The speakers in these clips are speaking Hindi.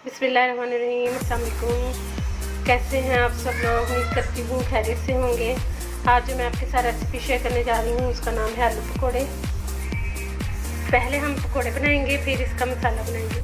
बिस्मिल्लाहिर्रहमानिर्रहीम। अस्सलाम वालेकुम। कैसे हैं आप सब लोग? उम्मीद करती हूँ खैरियत से होंगे। आज जो मैं आपके साथ रेसिपी शेयर करने जा रही हूँ उसका नाम है आलू पकौड़े। पहले हम पकौड़े बनाएंगे, फिर इसका मसाला बनाएंगे।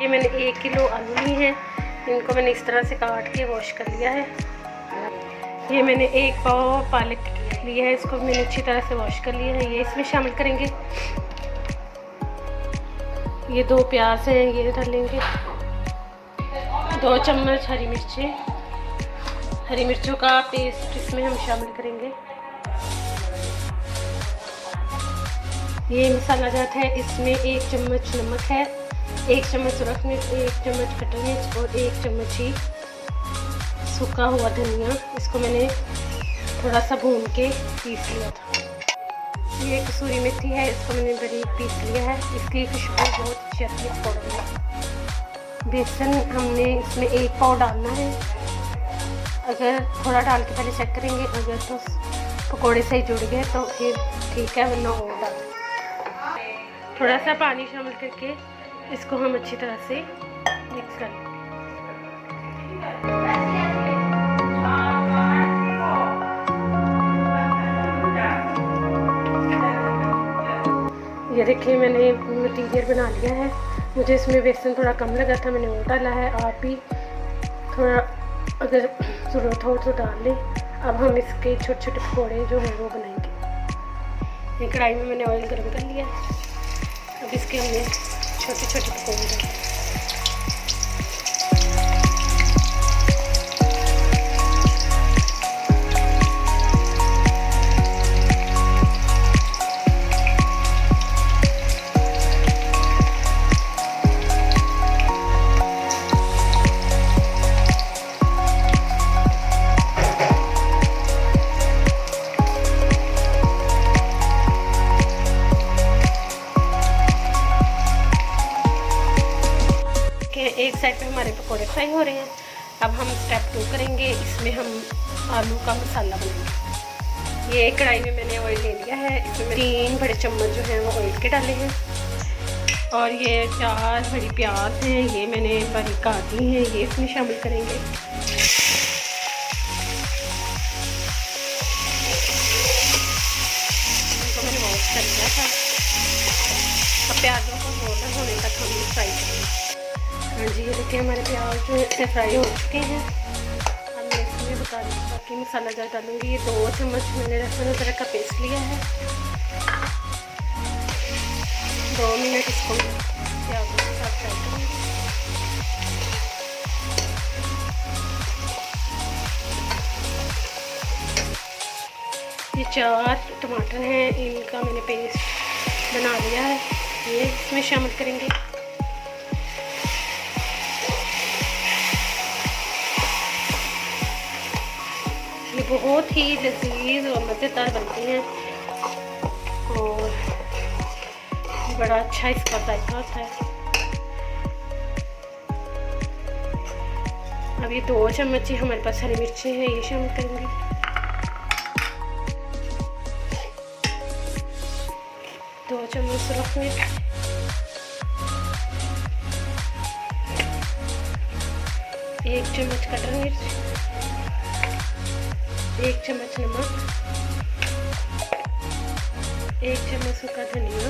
मैंने 1 किलो आलू लिए हैं, इनको मैंने इस तरह से काट के वॉश कर लिया है। ये मैंने 1 पाव पालक लिया है, इसको मैंने अच्छी तरह से वॉश कर लिया है। ये इसमें शामिल करेंगे। ये 2 प्याज हैं, ये डालेंगे। 2 चम्मच हरी मिर्चें, हरी मिर्चों का पेस्ट इसमें हम शामिल करेंगे। ये मसाला जात है, इसमें 1 चम्मच नमक है, 1 चम्मच सुरख मिर्च, 1 चम्मच कटल मिर्च और 1 चम्मच ही सूखा हुआ धनिया। इसको मैंने थोड़ा सा भून के पीस लिया था। ये कसूरी मेथी है, इसको मैंने बारीक पीस लिया है। इसकी खुशबू बहुत अच्छी आती है पकौड़े में। बेसन हमने इसमें 1 पाव डालना है। अगर थोड़ा डाल के पहले चेक करेंगे, अगर तो पकौड़े सही जुड़ गए तो फिर ठीक है, वरना और डाल। थोड़ा सा पानी शामिल करके इसको हम अच्छी तरह से मिक्स कर लेंगे। ये देखिए, मैंने मटीरियल बना लिया है। मुझे इसमें बेसन थोड़ा कम लगा था, मैंने वो डाला है। आप भी थोड़ा अगर ज़रूरत हो तो डाल लें। अब हम इसके छोटे छोटे पकौड़े जो हैं वो बनाएंगे। ये कढ़ाई में मैंने ऑयल गर्म कर लिया है। अब इसके हमने छोटे छोटे पकौड़े डालें। एक साइड पे हमारे पकौड़े फ्राई हो रहे हैं। अब हम स्टेप 2 करेंगे। इसमें हम आलू का मसाला बनाएंगे। ये कढ़ाई में मैंने ऑयल ले लिया है। इसमें 3 बड़े चम्मच जो हैं वो ऑयल के डाले हैं। और ये 4 बड़ी प्याज हैं, ये मैंने बारीक काटी हैं, ये इसमें शामिल करेंगे। इनको मैंने वॉश कर लिया था। अब प्याजों को गोल्डन होने तक हम फ्राई करेंगे। हाँ जी, ये देखिए हमारे प्याज जो है फ्राई हो चुके हैं। अब मैं इसमें बाकी मसाला ज़्यादा डालूँगी। ये 2 चम्मच मैंने लहसुन अदरक का पेस्ट लिया है। 2 मिनट इसको प्याजों के साथ फ्राई करूँगी। ये 4 टमाटर हैं, इनका मैंने पेस्ट बना लिया है, ये इसमें शामिल करेंगे। ये बहुत ही लजीज और मज़ेदार बनती हैं और बड़ा अच्छा इसका जायका होता है। अब ये 2 चम्मच ही हमारे पास हरी मिर्चें हैं, ये शामिल करेंगे। दो चम्मच सुरख मिर्च, 1 चम्मच कटल मिर्च, 1 चम्मच नमक, 1 चम्मच सूखा धनिया।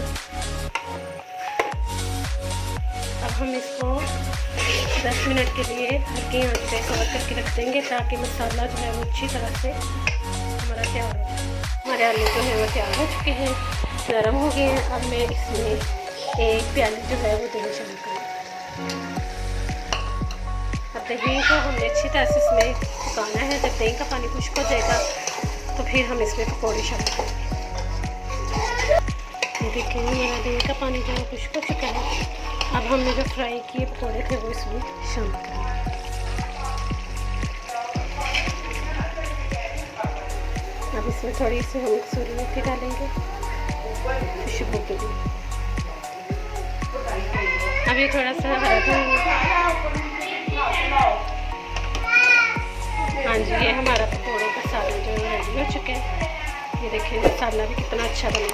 अब हम इसको 10 मिनट के लिए हल्की आंच पे कवर करके रख देंगे ताकि मसाला जो है वो अच्छी तरह से हमारा तैयार हो जाए। हमारे आलू जो है वो तैयार हो चुके हैं, नरम हो गए हैं। अब मैं इसमें एक प्याली जो है वो देना शुरू करूँ। अब दही को हमने अच्छी तरह से इसमें पकाना है। जब दही का पानी खुश्क हो जाएगा तो फिर हम इसमें पकौड़े शामिल करेंगे। देखिए मेरा दही का पानी जो है खुश्क हो चुका है। अब हमने जो फ्राई किए पकौड़े थे वो इसमें शामिल करेंगे। अब इसमें थोड़ी सी हम कसूरी मेथी डालेंगे खुशबू के लिए। अब ये थोड़ा सा हरा धनिया। हाँ जी, ये हमारा पकौड़ों का सालन जो है रेडी हो चुका है। ये देखिए मसाला भी कितना अच्छा बना।